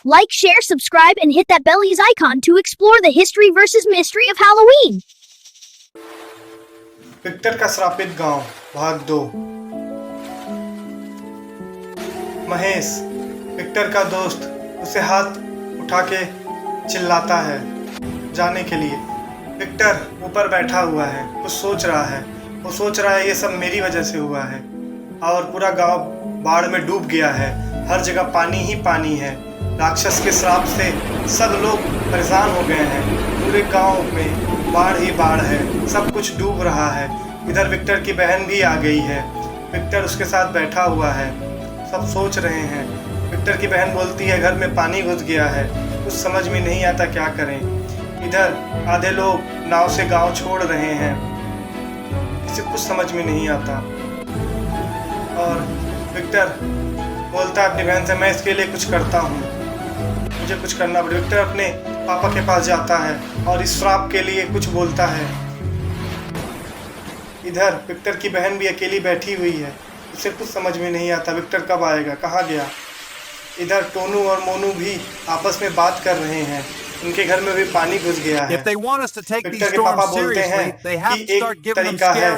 Like, share, subscribe, and hit that belly's icon to explore the history versus mystery of Halloween. Victor का श्रापित गांव भाग 2। Mahesh, Victor का दोस्त, उसे हाथ उठा के चिल्लाता है जाने के लिए। विक्टर ऊपर बैठा हुआ है, कुछ सोच रहा है। वो सोच रहा है ये सब मेरी वजह से हुआ है और पूरा गांव बाढ़ में डूब गया है। हर जगह पानी ही पानी है। राक्षस के श्राप से सब लोग परेशान हो गए हैं। पूरे गांव में बाढ़ ही बाढ़ है, सब कुछ डूब रहा है। इधर विक्टर की बहन भी आ गई है। विक्टर उसके साथ बैठा हुआ है, सब सोच रहे हैं। विक्टर की बहन बोलती है घर में पानी घुस गया है, कुछ समझ में नहीं आता क्या करें। इधर आधे लोग नाव से गांव छोड़ रहे हैं, किसी कुछ समझ में नहीं आता। और विक्टर बोलता है अपनी बहन से, मैं इसके लिए कुछ करता हूँ, मुझे कुछ करना पड़ेगा। विक्टर अपने पापा के पास जाता है और इस श्राप के लिए कुछ बोलता है। इधर विक्टर की बहन भी अकेली बैठी हुई है, उसे कुछ समझ में नहीं आता विक्टर कब आएगा, कहाँ गया। इधर टोनू और मोनू भी आपस में बात कर रहे हैं, उनके घर में भी पानी घुस गया है। विक्टर के पापा बोलते हैं कि एक तरीका है,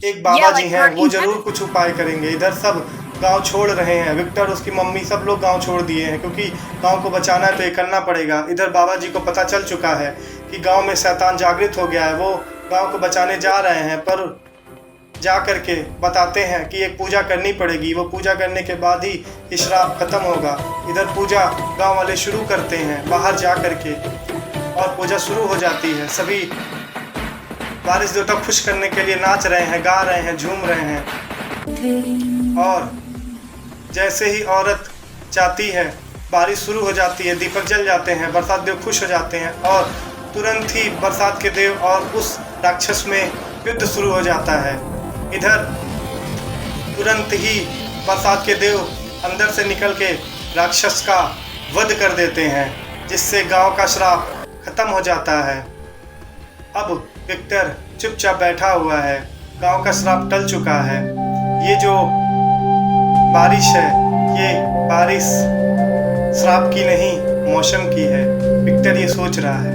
एक बाबा जी हैं, वो जरूर कुछ उपाय करेंगे। इधर सब गांव छोड़ रहे हैं, विक्टर, उसकी मम्मी, सब लोग गांव छोड़ दिए हैं क्योंकि गांव को बचाना है तो ये करना पड़ेगा। इधर बाबा जी को पता चल चुका है कि गांव में शैतान जागृत हो गया है, वो गांव को बचाने जा रहे हैं, पर जा करके बताते हैं कि एक पूजा करनी पड़ेगी, वो पूजा करने के बाद ही ये श्राप खत्म होगा। इधर पूजा गांव वाले शुरू करते हैं बाहर जा करके और पूजा शुरू हो जाती है। सभी बारिश देवता खुश करने के लिए नाच रहे हैं, गा रहे हैं, झूम रहे हैं। और जैसे ही औरत जाती है बारिश शुरू हो जाती है, दीपक जल जाते हैं, बरसात देव खुश हो जाते हैं और तुरंत ही बरसात के देव और उस राक्षस में युद्ध शुरू हो जाता है। इधर तुरंत ही बरसात के देव अंदर से निकल के राक्षस का वध कर देते हैं, जिससे गांव का श्राप खत्म हो जाता है। अब विक्टर चुपचाप बैठा हुआ है, गांव का श्राप टल चुका है। ये जो बारिश है, ये बारिश श्राप की नहीं मौसम की है। विक्टर ये सोच रहा है।